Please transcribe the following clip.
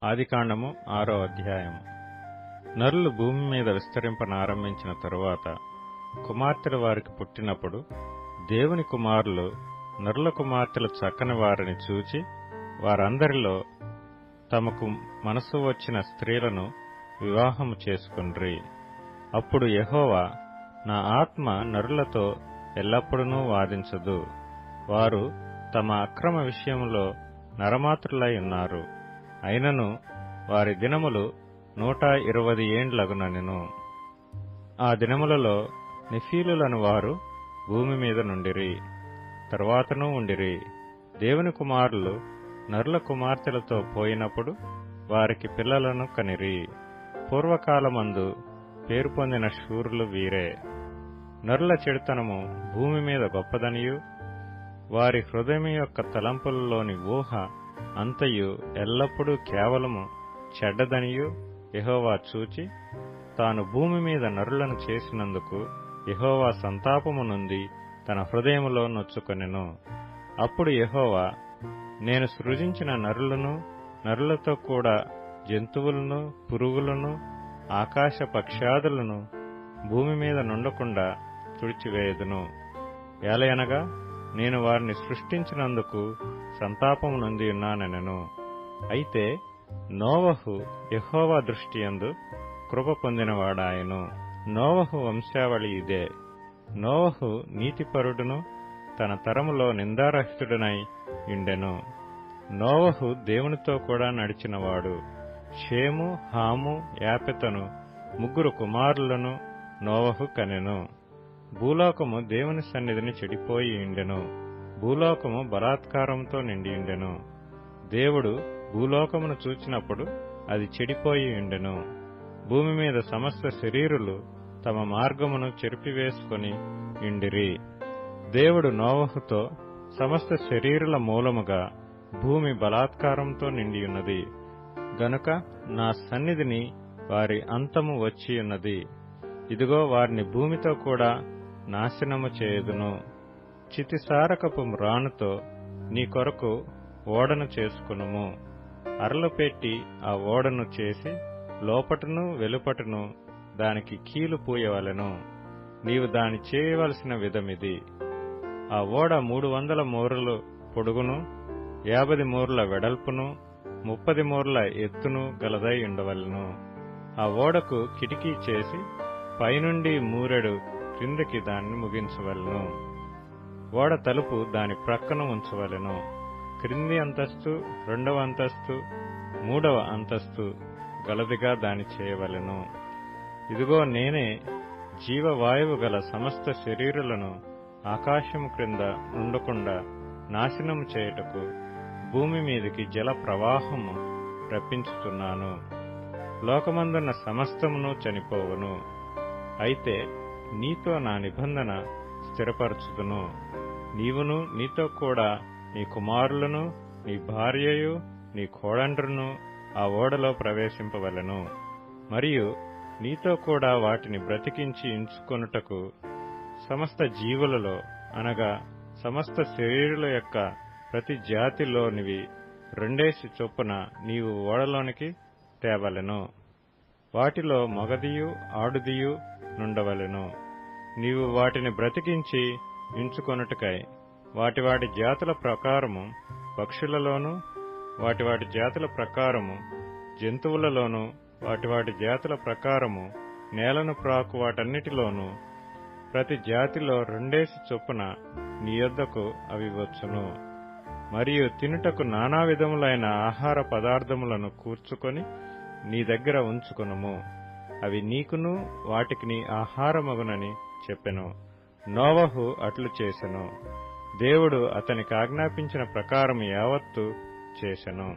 ఆదికాండము 6వ అధ్యాయము. నరులు భూమి మీద విస్తరింపనారంభించిన తరువాత కుమార్తెలు వారికి పుట్టినప్పుడు దేవుని కుమారులు నరుల కుమార్తెలు చక్కని వారిని చూచి వారందరిలో తమకు మనసు వచ్చిన స్త్రీలను వివాహము చేసుకొండ్రి. అప్పుడు యెహోవా, నా ఆత్మ నరులతో ఎల్లప్పుడూ వాదించదు. వారు తమ అక్రమ విషయములో నరమాత్రులై ఉన్నారు. అయినను వారి దినములు 120 ఏండ్లగునెను. ఆ దినములలో నెఫీలులను వారు భూమి మీద నుండిరి, తరువాతనూ ఉండిరి. దేవుని కుమారులు నరుల కుమార్తెలతో పోయినప్పుడు వారికి పిల్లలను కనిరి. పూర్వకాలమందు పేరు పొందిన శూరులు వీరే. నరుల చెడుతనము భూమి మీద గొప్పదనియు వారి హృదయం యొక్క తలంపులలోని ఊహ అంతయు ఎల్లప్పుడూ కేవలము చెడ్డదనియు యెహోవా చూచి తాను భూమి మీద నరులను చేసినందుకు యెహోవా సంతాపము నుండి తన హృదయములో నొచ్చుకొనెను. అప్పుడు యెహోవా, నేను సృజించిన నరులను, నరులతో కూడా జంతువులను, పురుగులను, ఆకాశ పక్షాదులను భూమి మీద నుండకుండా తుడిచివేయదును. ఏలయనగా నేను వారిని సృష్టించినందుకు సంతాపము నొంది ఉన్నానెనను. అయితే నోవహు యెహోవా దృష్టియందు కృప పొందినవాడాయను. నోవహు వంశావళి ఇదే. నోవహు నీతిపరుడును తన తరములో నిందారహితుడనై ఉండెను. నోవహు దేవునితో కూడా నడిచినవాడు. షేము, హాము, యాపెతను 3 కుమారులను నోవహు కనెను. భూలోకము దేవుని సన్నిధిని చెడిపోయి ఉండెను. భూలోకము బలాత్కారంతో నిండియుండెను. దేవుడు భూలోకమును చూచినప్పుడు అది చెడిపోయి ఉండెను. భూమి మీద సమస్త శరీరులు తమ మార్గమును చెరిపివేసుకొని ఇండిరి. దేవుడు నోవహుతో, సమస్త శరీరుల మూలముగా భూమి బలాత్కారంతో నిండియున్నది గనుక నా సన్నిధిని వారి అంతము వచ్చియున్నది. ఇదిగో వారిని భూమితో కూడా నాశనము చేయుదును. చితిసారకపు మ్రానుతో నీ కొరకు ఓడను చేసుకునుము. అరలు పెట్టి ఆ ఓడను చేసి లోపటను వెలుపటను దానికి కీలు పూయవలెను. నీవు దాని చేయవలసిన విధమిది. ఆ ఓడ 300 మూరలు పొడుగును, 50 మూరల వెడల్పును, 30 మూరల ఎత్తును గలదై ఉండవలెను. ఆ ఓడకు కిటికీ చేసి పైనుండి మూరెడు క్రిందికి దాన్ని ముగించవలెను. ఓడ తలుపు దాని ప్రక్కన ఉంచవలెను. క్రింది అంతస్తు, 2వ అంతస్తు, 3వ అంతస్తు గలదిగా దాని చేయవలెను. ఇదిగో నేనే జీవవాయువు గల సమస్త శరీరులను ఆకాశము క్రింద ఉండకుండా నాశనము చేయుటకు భూమి మీదికి జల ప్రవాహము రప్పించుతున్నాను. లోకమందున్న సమస్తమును చనిపోవును. అయితే నీతో నా నిబంధన స్థిరపరచుదును. నీవును నీతో కూడా నీ కుమారులను, నీ భార్యయు, నీ కోడండ్రును ఆ ఓడలో ప్రవేశింపవలెను. మరియు నీతో కూడా వాటిని బ్రతికించి ఉంచుకొనుటకు సమస్త జీవులలో, అనగా సమస్త శరీరుల యొక్క ప్రతి జాతిలోనివి 2 చొప్పున నీవు ఓడలోనికి తేవలెను. వాటిలో మగదియు ఆడుదియు నుండవలెను. నీవు వాటిని బ్రతికించి ఉంచుకొనుటకై వాటి వాటి జాతుల ప్రకారము పక్షులలోను, వాటి వాటి జాతుల ప్రకారము జంతువులలోను, వాటి వాటి జాతుల ప్రకారము నేలను ప్రాకు వాటన్నిటిలోనూ ప్రతి జాతిలో 2 చొప్పున నీ యొద్దకు అవి వచ్చును. మరియు తినుటకు నానా విధములైన ఆహార పదార్థములను కూర్చుకొని నీ దగ్గర ఉంచుకొనుము. అవి నీకును వాటికి నీ ఆహారమగునని చెప్పెను. నోవహు అట్లు చేసెను. దేవుడు అతనికి ఆజ్ఞాపించిన ప్రకారం యావత్తు చేసెను.